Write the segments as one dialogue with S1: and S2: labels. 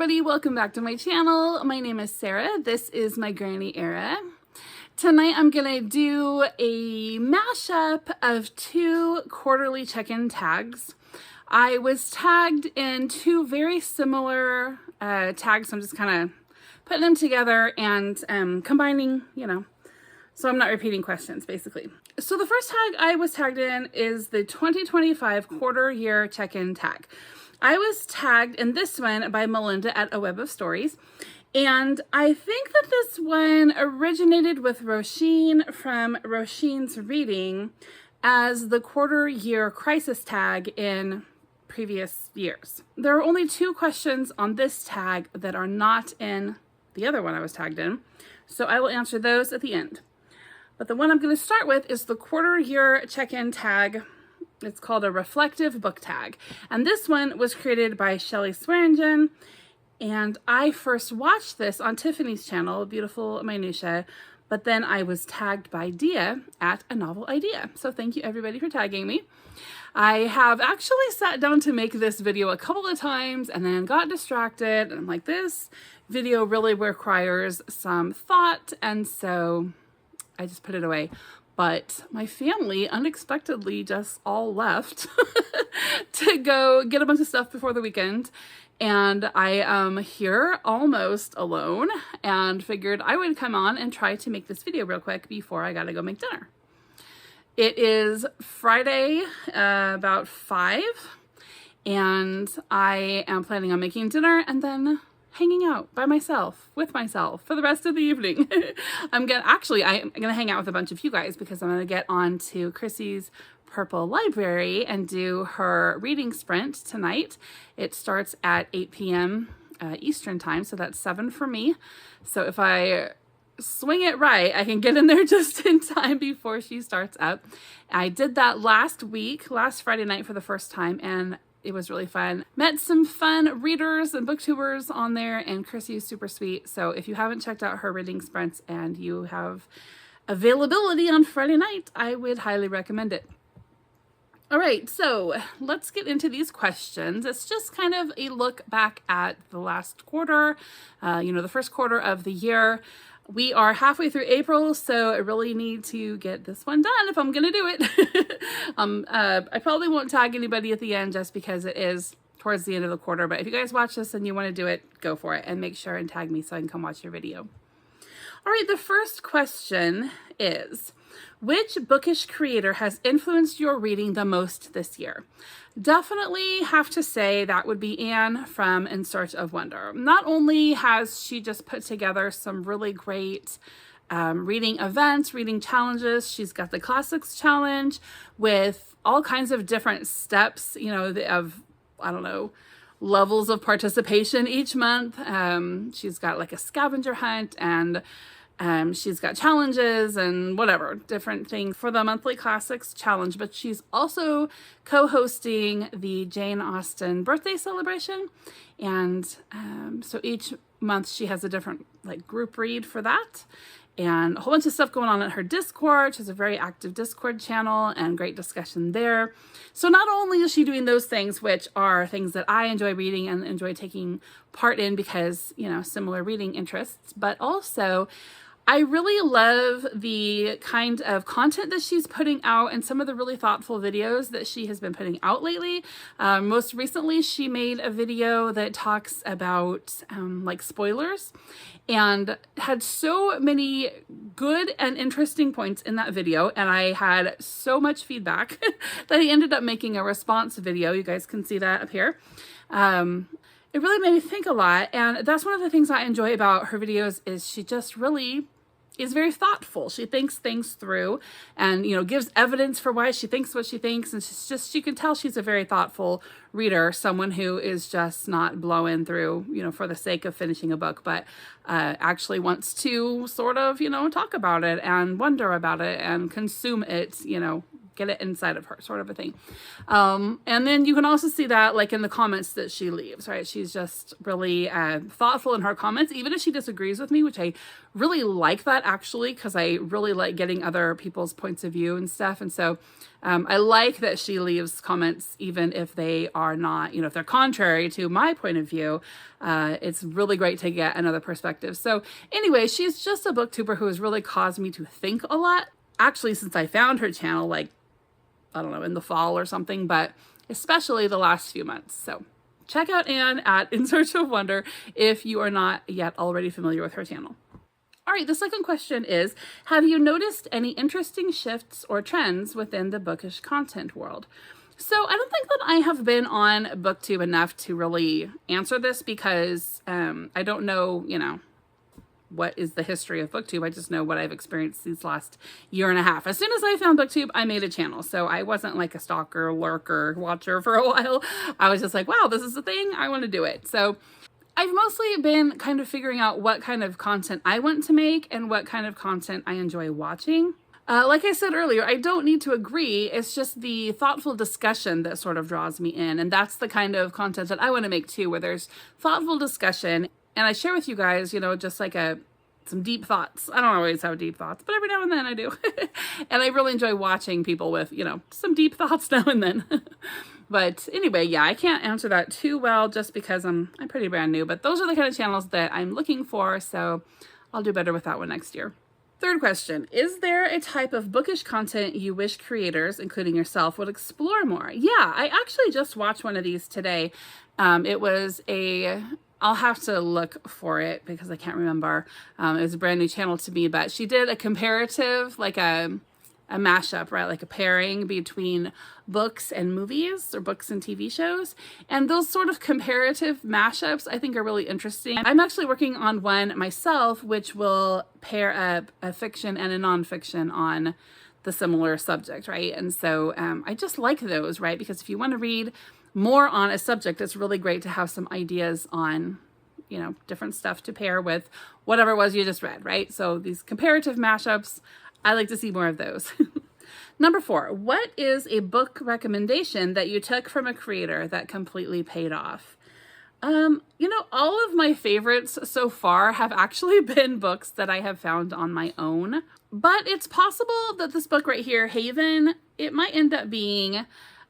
S1: everybody, welcome back to my channel. My name is Sarah. This is my granny era. Tonight I'm gonna do a mashup of two quarterly check-in tags. I was tagged in two very similar tags, so I'm just kind of putting them together and combining, so I'm not repeating questions basically. So the first tag I was tagged in is the 2025 quarter year check-in tag. I was tagged in this one by Melinda at A Web of Stories. And I think that this one originated with Rosheen from Rosheen's reading as the quarter year crisis tag in previous years. There are only two questions on this tag that are not in the other one I was tagged in. So I will answer those at the end. But the one I'm going to start with is the quarter year check-in tag. It's called a reflective book tag. And this one was created by Shelley. And I first watched this on Tiffany's channel, Beautiful Minutia, but then I was tagged by Deea at A Novel Idea. So thank you everybody for tagging me. I have actually sat down to make this video a couple of times and then got distracted. And I'm like, this video really requires some thought. And so I just put it away. But my family unexpectedly just all left to go get a bunch of stuff before the weekend. And I am here almost alone and figured I would come on and try to make this video real quick before I gotta go make dinner. It is Friday, about 5, and I am planning on making dinner and then hanging out by myself, with myself for the rest of the evening. I'm gonna hang out with a bunch of you guys because I'm gonna get on to Chrissie's Purple Library and do her reading sprint tonight. It starts at 8 p.m. Eastern time, so that's 7 for me. So if I swing it right, I can get in there just in time before she starts up. I did that last Friday night for the first time, and it was really fun. Met some fun readers and booktubers on there, and Chrissie is super sweet. So if you haven't checked out her reading sprints and you have availability on Friday night, I would highly recommend it. All right, so let's get into these questions. It's just kind of a look back at the last quarter, the first quarter of the year. We are halfway through April, so I really need to get this one done if I'm going to do it. I probably won't tag anybody at the end just because it is towards the end of the quarter. But if you guys watch this and you want to do it, go for it and make sure and tag me so I can come watch your video. All right, the first question is, which bookish creator has influenced your reading the most this year? Definitely have to say that would be Anne from In Search of Wonder. Not only has she just put together some really great reading events, reading challenges. She's got the Classics Challenge with all kinds of different steps, levels of participation each month. She's got like a scavenger hunt, and she's got challenges and whatever, different things for the monthly Classics Challenge. But she's also co-hosting the Jane Austen birthday celebration. And so each month she has a different group read for that. And a whole bunch of stuff going on at her Discord. She has a very active Discord channel and great discussion there. So not only is she doing those things, which are things that I enjoy reading and enjoy taking part in because, similar reading interests, but also I really love the kind of content that she's putting out and some of the really thoughtful videos that she has been putting out lately. Most recently, she made a video that talks about spoilers and had so many good and interesting points in that video. And I had so much feedback that I ended up making a response video. You guys can see that up here. It really made me think a lot. And that's one of the things I enjoy about her videos is she just really is very thoughtful. She thinks things through and, gives evidence for why she thinks what she thinks. And you can tell she's a very thoughtful reader, someone who is just not blowing through, for the sake of finishing a book, but actually wants to sort of, talk about it and wonder about it and consume it, get it inside of her, sort of a thing. And then you can also see that like in the comments that she leaves, right? She's just really thoughtful in her comments, even if she disagrees with me, which I really like that actually, because I really like getting other people's points of view and stuff. And so I like that she leaves comments, even if they are not, if they're contrary to my point of view. It's really great to get another perspective. So anyway, she's just a booktuber who has really caused me to think a lot, actually, since I found her channel, like, I don't know, in the fall or something, but especially the last few months. So check out Anne at In Search of Wonder if you are not yet already familiar with her channel. All right, the second question is, have you noticed any interesting shifts or trends within the bookish content world? So I don't think that I have been on BookTube enough to really answer this because I don't know, what is the history of BookTube. I just know what I've experienced these last year and a half. As soon as I found BookTube, I made a channel. So I wasn't like a stalker, lurker, watcher for a while. I was just like, wow, this is a thing. I want to do it. So I've mostly been kind of figuring out what kind of content I want to make and what kind of content I enjoy watching. Like I said earlier, I don't need to agree. It's just the thoughtful discussion that sort of draws me in. And that's the kind of content that I want to make too, where there's thoughtful discussion. And I share with you guys, just like some deep thoughts. I don't always have deep thoughts, but every now and then I do. And I really enjoy watching people with, some deep thoughts now and then. But anyway, yeah, I can't answer that too well just because I'm pretty brand new. But those are the kind of channels that I'm looking for. So I'll do better with that one next year. Third question, is there a type of bookish content you wish creators, including yourself, would explore more? Yeah, I actually just watched one of these today. It was I'll have to look for it because I can't remember. It was a brand new channel to me, but she did a comparative, like a mashup, right? Like a pairing between books and movies or books and TV shows. And those sort of comparative mashups I think are really interesting. I'm actually working on one myself, which will pair up a fiction and a nonfiction on the similar subject, right? And so I just like those, right? Because if you want to read more on a subject, it's really great to have some ideas on, different stuff to pair with whatever it was you just read, right? So these comparative mashups, I like to see more of those. Number 4, what is a book recommendation that you took from a creator that completely paid off? All of my favorites so far have actually been books that I have found on my own, but it's possible that this book right here, Haven, it might end up being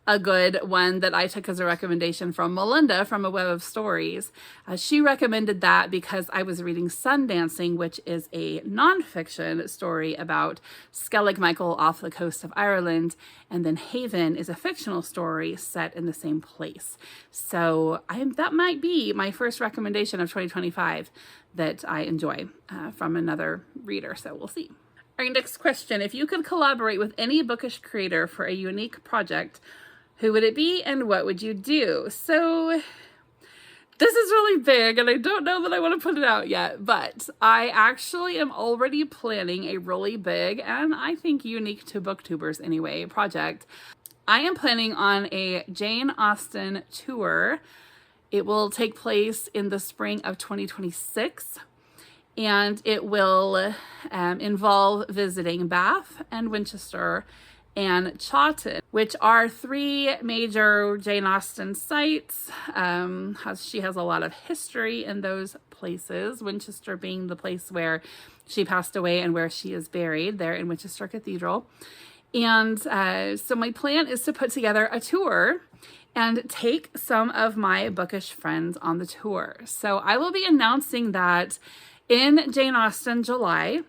S1: a good one that I took as a recommendation from Melinda from A Web of Stories. She recommended that because I was reading Sundancing, which is a nonfiction story about Skellig Michael off the coast of Ireland, and then Haven is a fictional story set in the same place. So that might be my first recommendation of 2025 that I enjoy from another reader, so we'll see. Our next question, if you could collaborate with any bookish creator for a unique project, who would it be and what would you do? So this is really big and I don't know that I want to put it out yet, but I actually am already planning a really big and I think unique to booktubers anyway project. I am planning on a Jane Austen tour. It will take place in the spring of 2026 and it will involve visiting Bath and Winchester and Chawton, which are 3 major Jane Austen sites. She has a lot of history in those places, Winchester being the place where she passed away and where she is buried there in Winchester Cathedral. And so my plan is to put together a tour and take some of my bookish friends on the tour. So I will be announcing that in Jane Austen July.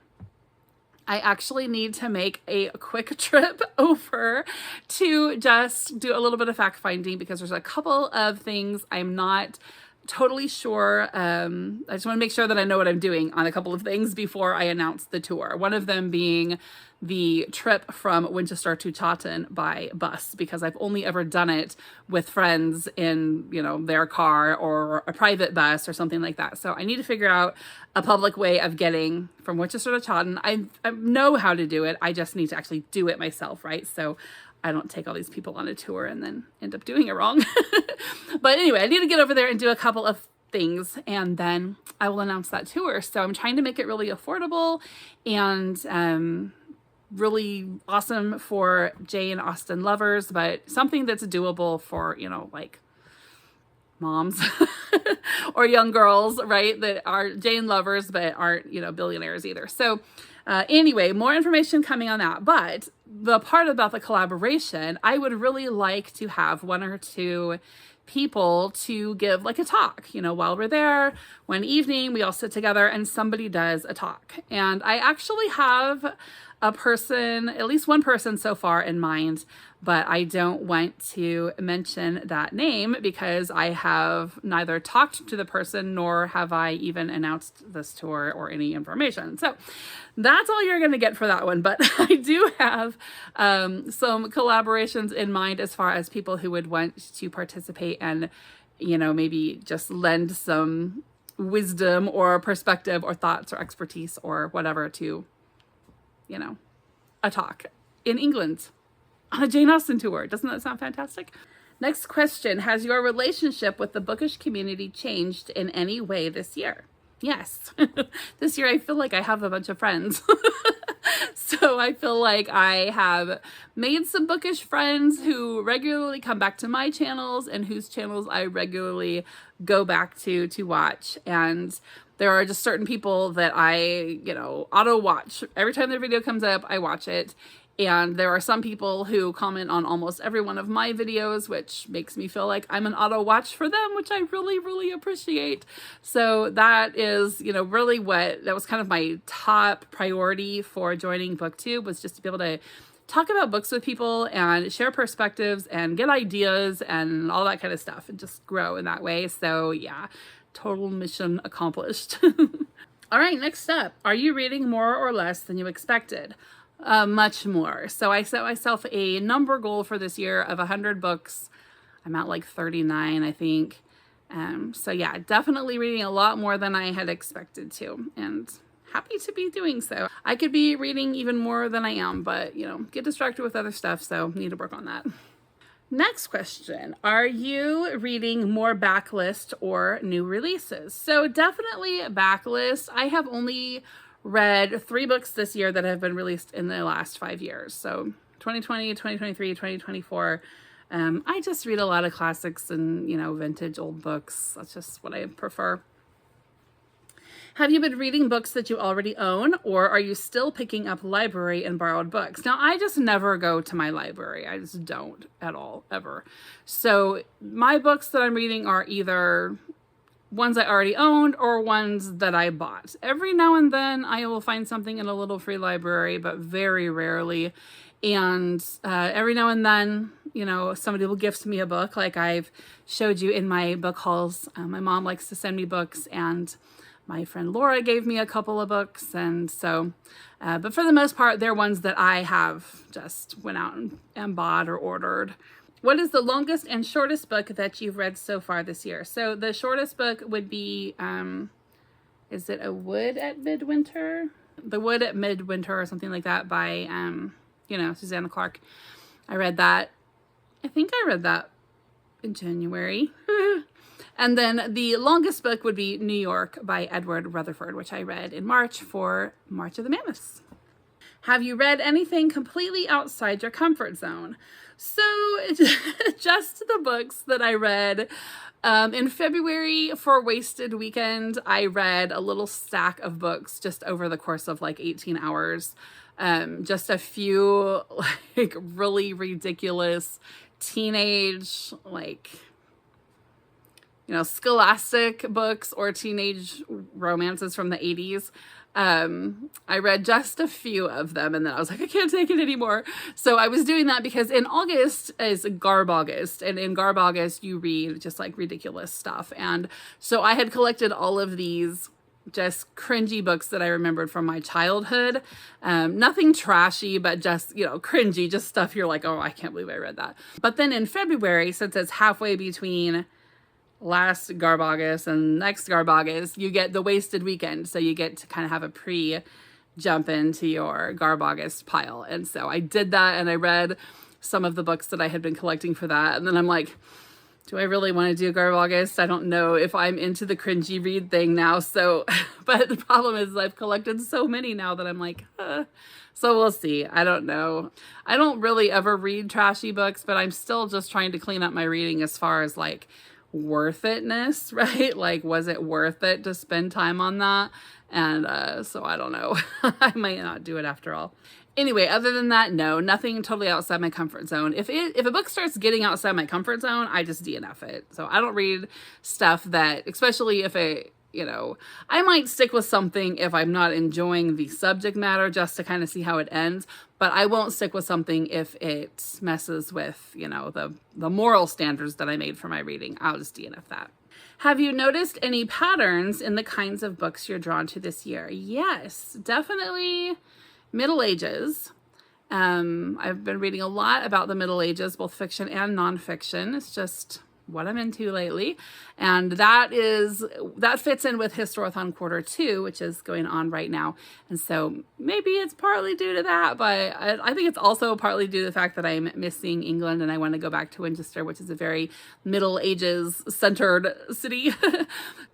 S1: I actually need to make a quick trip over to just do a little bit of fact finding because there's a couple of things I'm not totally sure. I just want to make sure that I know what I'm doing on a couple of things before I announce the tour. One of them being the trip from Winchester to Chawton by bus, because I've only ever done it with friends in, their car or a private bus or something like that. So I need to figure out a public way of getting from Winchester to Chawton. I know how to do it. I just need to actually do it myself, right? So I don't take all these people on a tour and then end up doing it wrong. But anyway, I need to get over there and do a couple of things and then I will announce that tour. So I'm trying to make it really affordable and really awesome for Jane Austen lovers, but something that's doable for, you know, like moms or young girls, right, that are Jane lovers but aren't, you know, billionaires either. So anyway, more information coming on that. But the part about the collaboration, I would really like to have one or two people to give like a talk, you know, while we're there. One evening we all sit together and somebody does a talk. And I actually have a person, at least one person so far in mind, but I don't want to mention that name because I have neither talked to the person nor have I even announced this to her or any information. So that's all you're going to get for that one. But I do have some collaborations in mind as far as people who would want to participate and, you know, maybe just lend some wisdom or perspective or thoughts or expertise or whatever to, you know, a talk in England on a Jane Austen tour. Doesn't that sound fantastic? Next question. Has your relationship with the bookish community changed in any way this year? Yes. This year I feel like I have a bunch of friends. So I feel like I have made some bookish friends who regularly come back to my channels and whose channels I regularly go back to watch. And there are just certain people that I, you know, auto watch. Every time their video comes up, I watch it. And there are some people who comment on almost every one of my videos, which makes me feel like I'm an auto watch for them, which I really, really appreciate. So that is, you know, really that was kind of my top priority for joining BookTube, was just to be able to talk about books with people and share perspectives and get ideas and all that kind of stuff and just grow in that way. So yeah, total mission accomplished. All right, next up. Are you reading more or less than you expected? Much more. So I set myself a number goal for this year of 100 books. I'm at like 39, I think. So yeah, definitely reading a lot more than I had expected to, and happy to be doing so. I could be reading even more than I am, but you know, get distracted with other stuff, so need to work on that. Next question. Are you reading more backlist or new releases? So definitely backlist. I have only read 3 books this year that have been released in the last 5 years. So 2020, 2023, 2024. I just read a lot of classics and, you know, vintage old books. That's just what I prefer. Have you been reading books that you already own, or are you still picking up library and borrowed books? Now, I just never go to my library. I just don't at all, ever. So my books that I'm reading are either ones I already owned or ones that I bought. Every now and then I will find something in a little free library, but very rarely. And every now and then, you know, somebody will gift me a book, like I've showed you in my book hauls. My mom likes to send me books, and my friend Laura gave me a couple of books. And so, but for the most part, they're ones that I have just went out and bought or ordered. What is the longest and shortest book that you've read so far this year? So the shortest book would be, is it A Wood at Midwinter? The Wood at Midwinter or something like that by, you know, Susanna Clark. I read that. I think I read that in January. And then the longest book would be New York by Edward Rutherford, which I read in March for March of the Mammoths. Have you read anything completely outside your comfort zone? So just the books that I read in February for Wasted Weekend. I read a little stack of books just over the course of like 18 hours. Just a few like really ridiculous teenage, like, you know, scholastic books or teenage romances from the 80s. I read just a few of them, and then I was like, I can't take it anymore. So I was doing that because in August is Garb August, and in Garb August you read just like ridiculous stuff. And so I had collected all of these just cringy books that I remembered from my childhood. Nothing trashy, but just, you know, cringy, just stuff you're like, oh, I can't believe I read that. But then in February, since it's halfway between last Garb August and next Garb August, you get the Wasted Weekend. So you get to kind of have a pre-jump into your Garb August pile. And so I did that, and I read some of the books that I had been collecting for that. And then I'm like, Do I really want to do Garb August? I don't know if I'm into the cringy read thing now. So, but the problem is I've collected so many now that I'm like, so we'll see. I don't know. I don't really ever read trashy books, but I'm still just trying to clean up my reading as far as like worth itness, right? Like, was it worth it to spend time on that? And so I don't know. I might not do it after all. Anyway, other than that, no, nothing totally outside my comfort zone. If a book starts getting outside my comfort zone, I just DNF it. So I don't read stuff that, especially if it, you know, I might stick with something if I'm not enjoying the subject matter just to kind of see how it ends, but I won't stick with something if it messes with, you know, the moral standards that I made for my reading. I'll just DNF that. Have you noticed any patterns in the kinds of books you're drawn to this year? Yes, definitely. Middle Ages. I've been reading a lot about the Middle Ages, both fiction and nonfiction. It's just what I'm into lately. And that fits in with Historathon Quarter 2, which is going on right now. And so maybe it's partly due to that, but I think it's also partly due to the fact that I'm missing England and I want to go back to Winchester, which is a very Middle Ages centered city.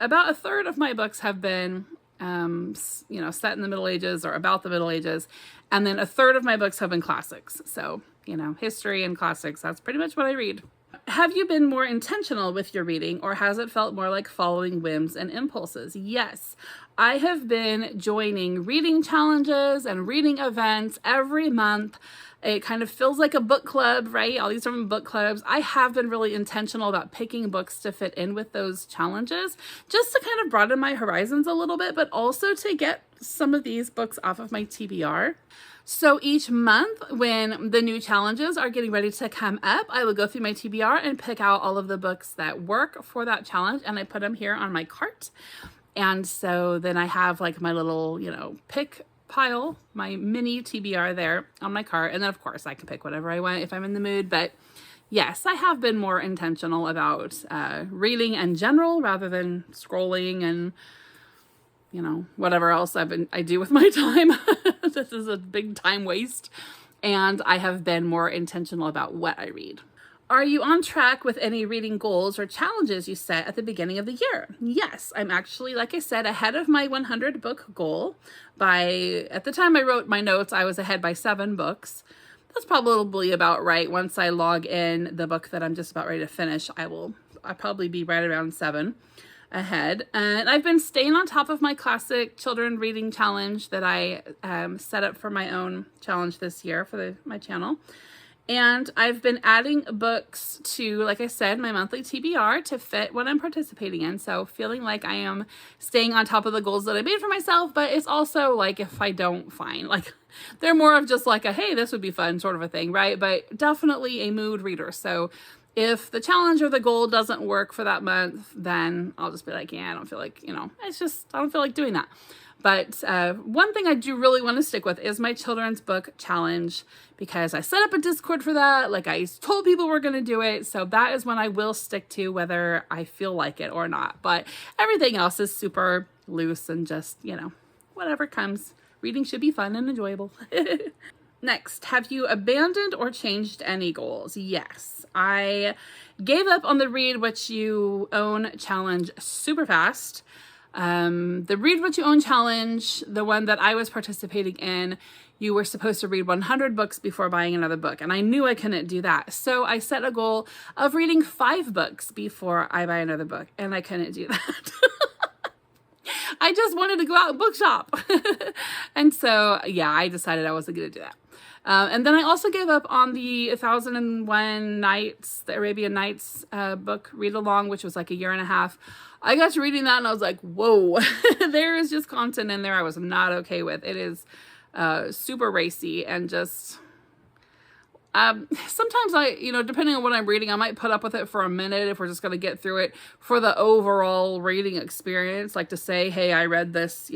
S1: About a third of my books have been you know, set in the Middle Ages or about the Middle Ages. And then a third of my books have been classics. So, you know, history and classics, that's pretty much what I read. Have you been more intentional with your reading, or has it felt more like following whims and impulses? Yes, I have been joining reading challenges and reading events every month. It kind of feels like a book club, right? All these different book clubs. I have been really intentional about picking books to fit in with those challenges, just to kind of broaden my horizons a little bit, but also to get some of these books off of my TBR. So each month when the new challenges are getting ready to come up, I will go through my TBR and pick out all of the books that work for that challenge, and I put them here on my cart. And so then I have like my little, you know, pick pile, my mini TBR there on my cart. And then of course I can pick whatever I want if I'm in the mood. But yes, I have been more intentional about reading in general rather than scrolling and, you know, whatever else I do with my time. This is a big time waste. And I have been more intentional about what I read. Are you on track with any reading goals or challenges you set at the beginning of the year? Yes, I'm actually, like I said, ahead of my 100 book goal. At the time I wrote my notes, I was ahead by 7 books. That's probably about right. Once I log in the book that I'm just about ready to finish, I'll probably be right around 7 ahead. And I've been staying on top of my classic children reading challenge that I set up for my own challenge this year for my channel. And I've been adding books to, like I said, my monthly TBR to fit what I'm participating in. So feeling like I am staying on top of the goals that I made for myself, but it's also like if I don't find, like they're more of just like a, hey, this would be fun sort of a thing, right? But definitely a mood reader. So if the challenge or the goal doesn't work for that month, then I'll just be like, yeah, I don't feel like, you know, I don't feel like doing that. But one thing I do really want to stick with is my children's book challenge, because I set up a Discord for that. Like I told people we're going to do it. So that is when I will stick to, whether I feel like it or not. But everything else is super loose and just, you know, whatever comes. Reading should be fun and enjoyable. Next, have you abandoned or changed any goals? Yes, I gave up on the Read What You Own challenge super fast. The Read What You Own challenge, the one that I was participating in, you were supposed to read 100 books before buying another book. And I knew I couldn't do that. So I set a goal of reading 5 books before I buy another book. And I couldn't do that. I just wanted to go out and bookshop. And so, yeah, I decided I wasn't going to do that. And then I also gave up on the 1001 Nights, the Arabian Nights book read along, which was like a year and a half. I got to reading that and I was like, whoa, there is just content in there I was not okay with. It is super racy and just, sometimes depending on what I'm reading, I might put up with it for a minute if we're just going to get through it for the overall reading experience. Like to say, hey, I read this,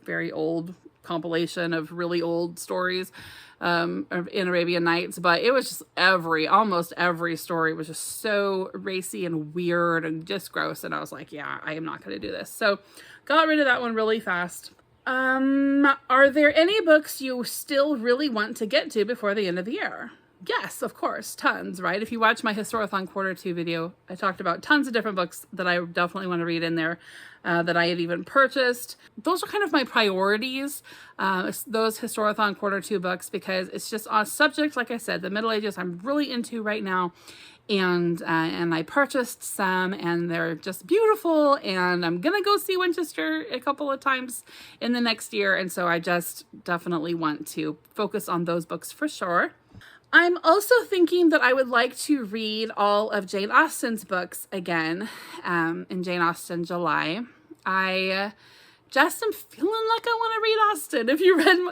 S1: very old compilation of really old stories in Arabian Nights, but it was just almost every story was just so racy and weird and just gross. And I was like, yeah, I am not going to do this. So got rid of that one really fast. Are there any books you still really want to get to before the end of the year? Yes, of course, tons, right? If you watch my Historathon Quarter 2 video, I talked about tons of different books that I definitely want to read in there that I had even purchased. Those are kind of my priorities, those Historathon Quarter 2 books, because it's just on a subject, like I said, the Middle Ages I'm really into right now. And I purchased some, and they're just beautiful, and I'm gonna go see Winchester a couple of times in the next year, and so I just definitely want to focus on those books for sure. I'm also thinking that I would like to read all of Jane Austen's books again in Jane Austen July. I just am feeling like I want to read Austen.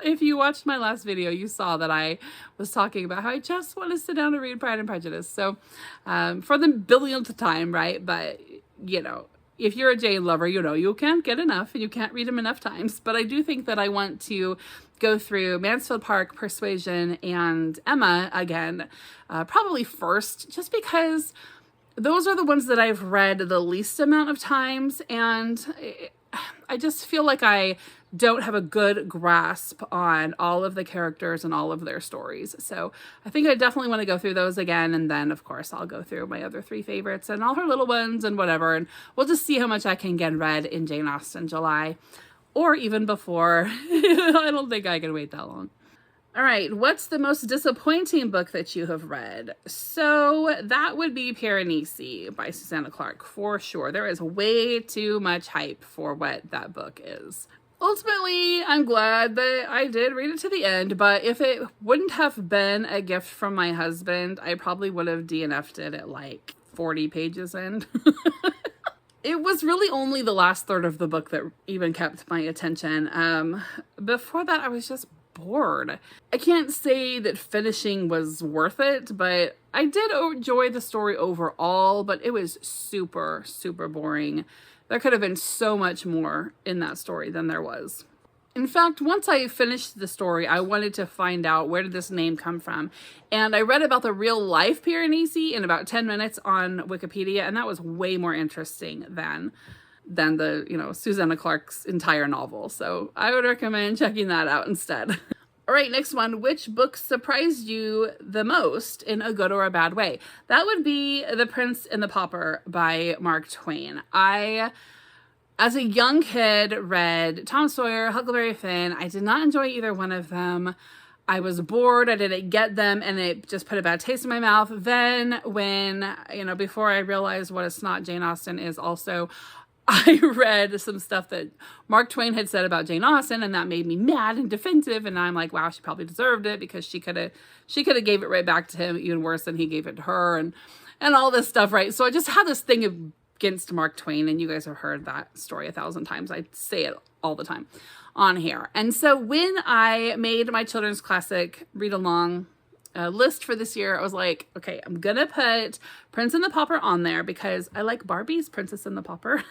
S1: If you watched my last video, you saw that I was talking about how I just want to sit down and read Pride and Prejudice. So for the billionth time, right? But, you know, if you're a Jane lover, you know, you can't get enough and you can't read them enough times. But I do think that I want to go through Mansfield Park, Persuasion, and Emma again, probably first, just because those are the ones that I've read the least amount of times, and I just feel like I don't have a good grasp on all of the characters and all of their stories. So I think I definitely want to go through those again. And then, of course, I'll go through my other 3 favorites and all her little ones and whatever. And we'll just see how much I can get read in Jane Austen July, or even before. I don't think I can wait that long. All right, what's the most disappointing book that you have read? So that would be Piranesi by Susanna Clarke, for sure. There is way too much hype for what that book is. Ultimately, I'm glad that I did read it to the end, but if it wouldn't have been a gift from my husband, I probably would have DNF'd it at like 40 pages in. It was really only the last third of the book that even kept my attention. Before that, I was just bored. I can't say that finishing was worth it, but I did enjoy the story overall, but it was super, super boring. There could have been so much more in that story than there was. In fact, once I finished the story, I wanted to find out where did this name come from. And I read about the real life Piranesi in about 10 minutes on Wikipedia, and that was way more interesting than the, you know, Susanna Clarke's entire novel. So I would recommend checking that out instead. All right, next one. Which book surprised you the most in a good or a bad way? That would be The Prince and the Pauper by Mark Twain. I, as a young kid, read Tom Sawyer, Huckleberry Finn. I did not enjoy either one of them. I was bored. I didn't get them, and it just put a bad taste in my mouth. Then when, you know, before I realized what a snot Jane Austen is also, I read some stuff that Mark Twain had said about Jane Austen, and that made me mad and defensive. And I'm like, wow, she probably deserved it, because she could have gave it right back to him, even worse than he gave it to her, and all this stuff, right? So I just had this thing against Mark Twain, and you guys have heard that story 1,000 times. I say it all the time on here. And so when I made my children's classic read along list for this year, I was like, okay, I'm gonna put Prince and the Pauper on there because I like Barbie's Princess and the Pauper.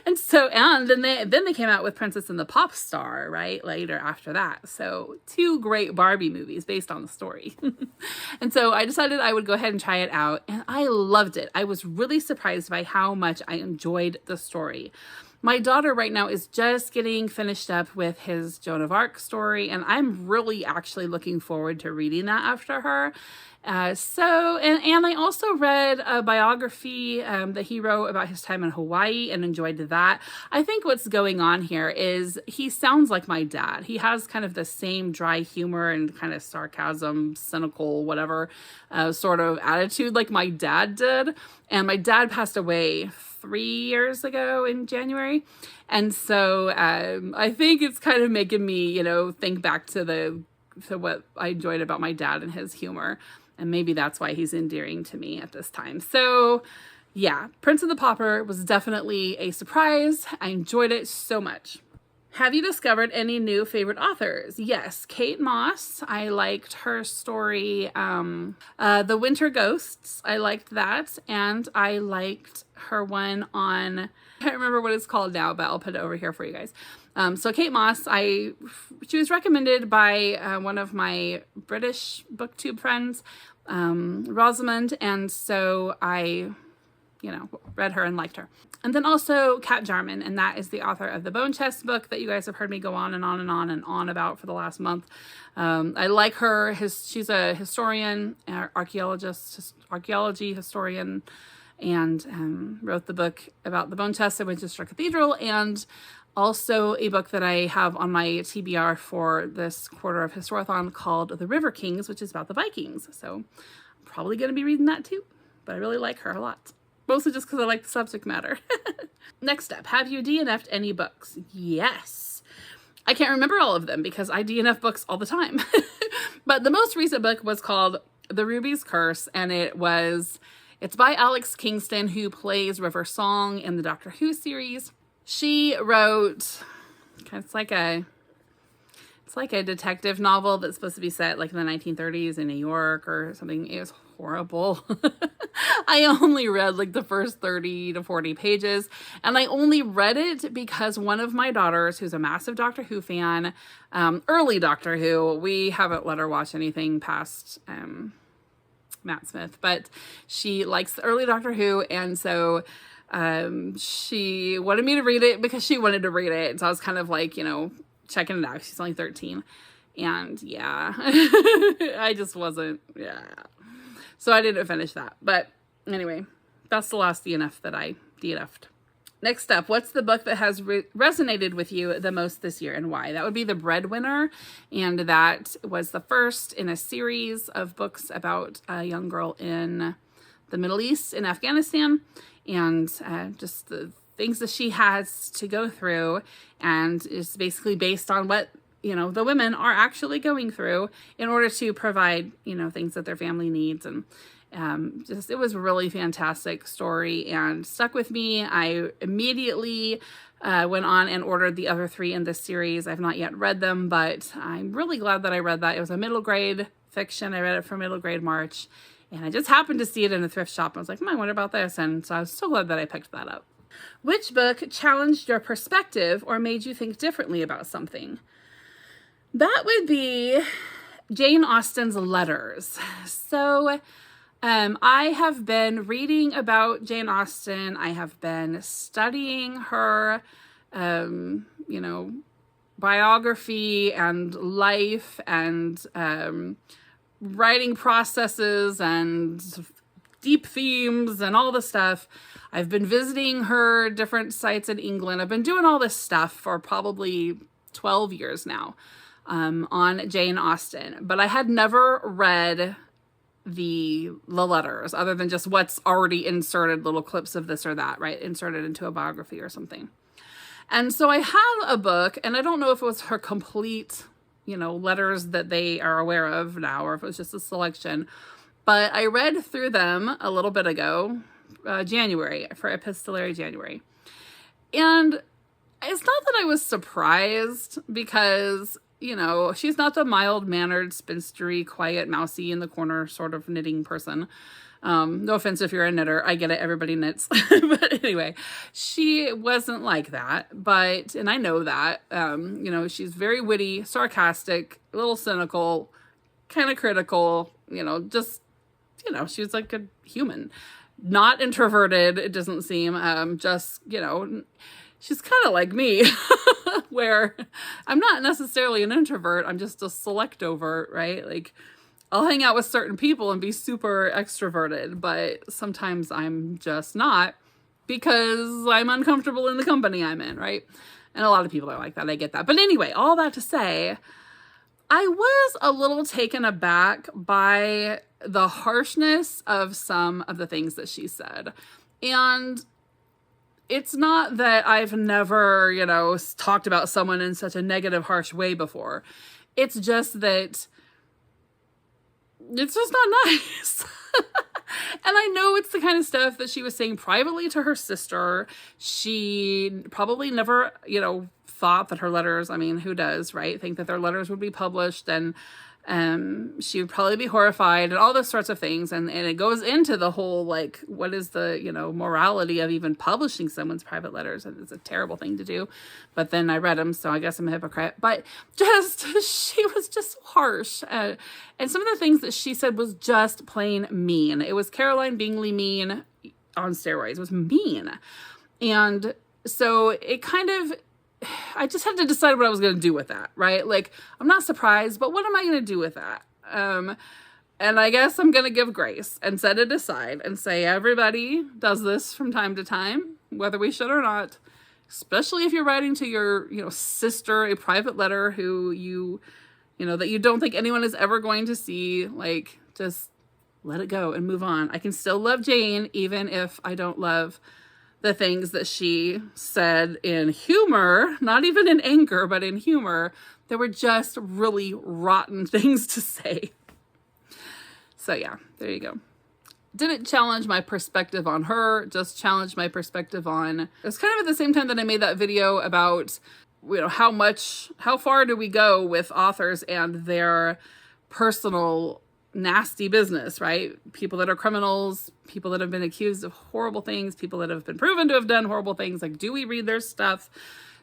S1: And so, and then they came out with Princess and the Pop Star, right, later after that. So 2 great Barbie movies based on the story. And so I decided I would go ahead and try it out, and I loved it. I was really surprised by how much I enjoyed the story. My daughter right now is just getting finished up with his Joan of Arc story, and I'm really actually looking forward to reading that after her. And I also read a biography that he wrote about his time in Hawaii and enjoyed that. I think what's going on here is he sounds like my dad. He has kind of the same dry humor and kind of sarcasm, cynical, whatever sort of attitude like my dad did. And my dad passed away 3 years ago in January. And so I think it's kind of making me, you know, think back to what I enjoyed about my dad and his humor. And maybe that's why he's endearing to me at this time. So yeah, Prince and the Pauper was definitely a surprise. I enjoyed it so much. Have you discovered any new favorite authors? Yes, Kate Moss. I liked her story, The Winter Ghosts. I liked that. And I liked her one on, I can't remember what it's called now, but I'll put it over here for you guys. So Kate Moss, she was recommended by one of my British BookTube friends, Rosamond, and so I read her and liked her. And then also Kat Jarman, and that is the author of the Bone Chest book that you guys have heard me go on and on and on and on about for the last month. I like her. She's a historian, archaeology historian, and wrote the book about the Bone Chest at Winchester Cathedral, and also a book that I have on my TBR for this quarter of Historathon called The River Kings, which is about the Vikings. So I'm probably going to be reading that too, but I really like her a lot. Mostly just because I like the subject matter. Next up, have you DNF'd any books? Yes. I can't remember all of them because I DNF books all the time. But the most recent book was called The Ruby's Curse, and it's by Alex Kingston, who plays River Song in the Doctor Who series. She wrote, it's like a detective novel that's supposed to be set like in the 1930s in New York or something. It was horrible. I only read like the first 30 to 40 pages, and I only read it because one of my daughters, who's a massive Doctor Who fan, early Doctor Who, we haven't let her watch anything past Matt Smith, but she likes the early Doctor Who, and so she wanted me to read it because she wanted to read it. So I was kind of like, checking it out. She's only 13. And yeah, I just wasn't, So I didn't finish that. But anyway, that's the last DNF that I DNF'd. Next up, what's the book that has resonated with you the most this year and why? That would be The Breadwinner. And that was the first in a series of books about a young girl in the Middle East, in Afghanistan. And just the things that she has to go through, and is basically based on what the women are actually going through in order to provide things that their family needs. And it was a really fantastic story and stuck with me. I immediately went on and ordered the other 3 in this series. I've not yet read them, but I'm really glad that I read that. It was a middle grade fiction. I read it for middle grade March, and I just happened to see it in a thrift shop. I was like, I wonder about this. And so I was so glad that I picked that up. Which book challenged your perspective or made you think differently about something? That would be Jane Austen's letters. So I have been reading about Jane Austen. I have been studying her, biography and life and writing processes and deep themes and all the stuff. I've been visiting her different sites in England. I've been doing all this stuff for probably 12 years now on Jane Austen, but I had never read the letters other than just what's already inserted, little clips of this or that, right? Inserted into a biography or something. And so I had a book, and I don't know if it was her complete, letters that they are aware of now, or if it was just a selection, but I read through them a little bit ago, January, for Epistolary January. And it's not that I was surprised because, she's not the mild-mannered, spinstery, quiet, mousy, in the corner sort of knitting person. No offense if you're a knitter. I get it. Everybody knits. But anyway, she wasn't like that. And I know that, she's very witty, sarcastic, a little cynical, kind of critical, she was like a human. Not introverted, it doesn't seem. She's kind of like me, where I'm not necessarily an introvert. I'm just a selectovert, right? Like, I'll hang out with certain people and be super extroverted, but sometimes I'm just not because I'm uncomfortable in the company I'm in, right? And a lot of people are like that. I get that. But anyway, all that to say, I was a little taken aback by the harshness of some of the things that she said. And it's not that I've never, talked about someone in such a negative, harsh way before. It's just that it's just not nice. And I know it's the kind of stuff that she was saying privately to her sister. She probably never, thought that her letters, who does, right? Think that their letters would be published, and she would probably be horrified and all those sorts of things. And it goes into the whole, like, what is the, morality of even publishing someone's private letters? And it's a terrible thing to do. But then I read them, so I guess I'm a hypocrite. But she was just harsh. And some of the things that she said was just plain mean. It was Caroline Bingley mean. on steroids. It was mean. And so it kind of, I just had to decide what I was going to do with that, right? Like, I'm not surprised, but what am I going to do with that? And I guess I'm going to give grace and set it aside and say everybody does this from time to time, whether we should or not, especially if you're writing to your, sister a private letter who that you don't think anyone is ever going to see. Like, just let it go and move on. I can still love Jane, even if I don't love the things that she said in humor, not even in anger, but in humor. There were just really rotten things to say. So yeah, there you go. Didn't challenge my perspective on her, just challenged my perspective on, it was kind of at the same time that I made that video about, how far do we go with authors and their personal nasty business, right? People that are criminals, people that have been accused of horrible things, people that have been proven to have done horrible things. Like, do we read their stuff?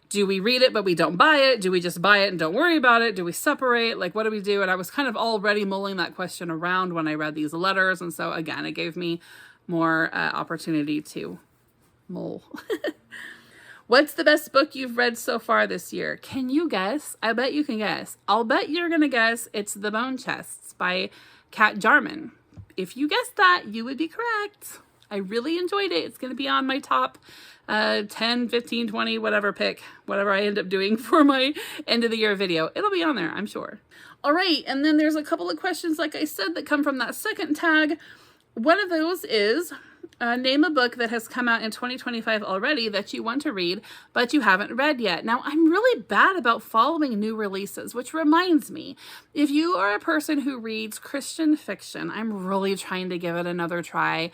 S1: Do we read it, but we don't buy it? Do we just buy it and don't worry about it? Do we separate? Like, what do we do? And I was kind of already mulling that question around when I read these letters. And so again, it gave me more opportunity to mull. What's the best book you've read so far this year? Can you guess? I bet you can guess. I'll bet you're going to guess it's The Bone Chests by Kat Jarman. If you guessed that, you would be correct. I really enjoyed it. It's going to be on my top 10, 15, 20, whatever I end up doing for my end of the year video. It'll be on there, I'm sure. All right, and then there's a couple of questions, like I said, that come from that second tag. One of those is, name a book that has come out in 2025 already that you want to read, but you haven't read yet. Now, I'm really bad about following new releases, which reminds me, if you are a person who reads Christian fiction, I'm really trying to give it another try.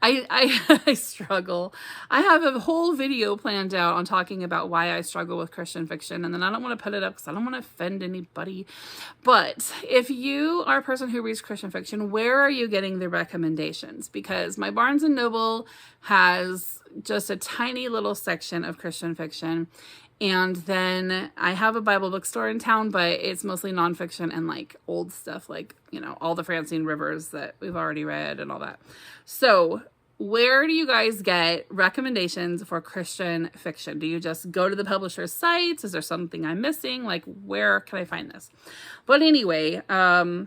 S1: I struggle. I have a whole video planned out on talking about why I struggle with Christian fiction, and then I don't want to put it up because I don't want to offend anybody. But if you are a person who reads Christian fiction, where are you getting the recommendations? Because my Barnes & Noble has just a tiny little section of Christian fiction, and then I have a Bible bookstore in town, but it's mostly nonfiction and like old stuff, like, all the Francine Rivers that we've already read and all that. So where do you guys get recommendations for Christian fiction? Do you just go to the publisher's sites? Is there something I'm missing? Like, where can I find this? But anyway, I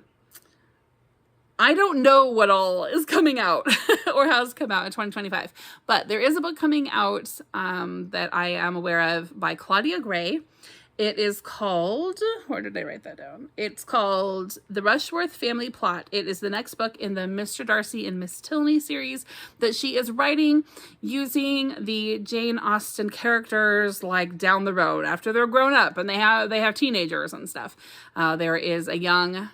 S1: don't know what all is coming out or has come out in 2025, but there is a book coming out that I am aware of by Claudia Gray. It is called, where did I write that down? It's called The Rushworth Family Plot. It is the next book in the Mr. Darcy and Miss Tilney series that she is writing using the Jane Austen characters like down the road after they're grown up and they have teenagers and stuff. There is a young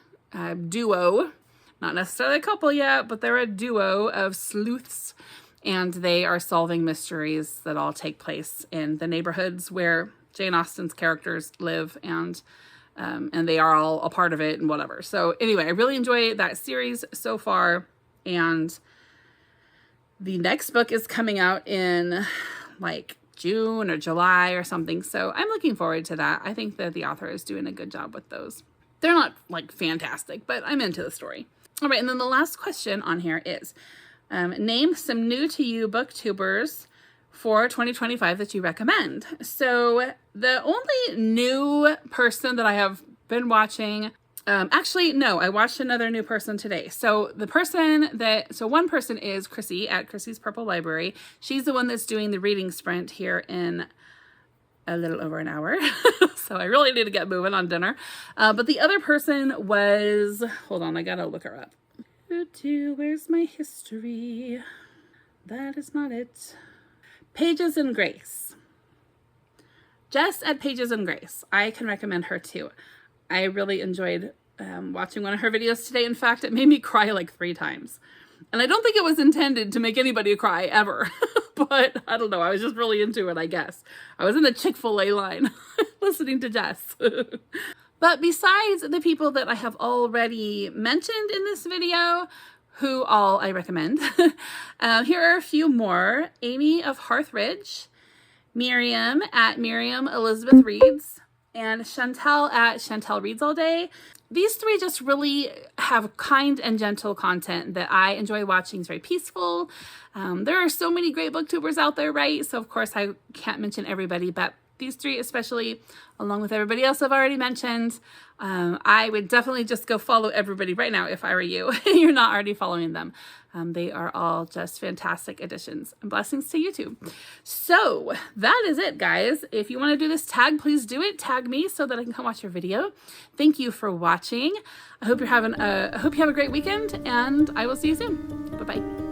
S1: duo, not necessarily a couple yet, but they're a duo of sleuths, and they are solving mysteries that all take place in the neighborhoods where Jane Austen's characters live, and they are all a part of it and whatever. So anyway, I really enjoy that series so far, and the next book is coming out in like June or July or something. So I'm looking forward to that. I think that the author is doing a good job with those. They're not like fantastic, but I'm into the story. All right, and then the last question on here is, name some new to you booktubers for 2025 that you recommend. So the only new person that I have been watching, actually, no, I watched another new person today. So one person is Chrissie at Chrissie's Purple Library. She's the one that's doing the reading sprint here in a little over an hour. So I really need to get moving on dinner. But the other person was, hold on, I gotta look her up. Where's my history? That is not it. Pages and Grace. Jess at Pages and Grace. I can recommend her too. I really enjoyed watching one of her videos today. In fact, it made me cry like 3 times. And I don't think it was intended to make anybody cry ever. But I don't know. I was just really into it, I guess. I was in the Chick-fil-A line listening to Jess. But besides the people that I have already mentioned in this video, who all I recommend, here are a few more. Amy of Hearthridge, Miriam at Miriam Elizabeth Reads, and Chantel at Chantel Reads All Day. These three just really have kind and gentle content that I enjoy watching. It's very peaceful. There are so many great booktubers out there, right? So of course I can't mention everybody, but these three especially, along with everybody else I've already mentioned, I would definitely just go follow everybody right now if I were you. You're not already following them. They are all just fantastic additions, and blessings to YouTube. So that is it, guys. If you want to do this tag, please do it. Tag me so that I can come watch your video. Thank you for watching. I hope you have a great weekend, and I will see you soon. Bye-bye.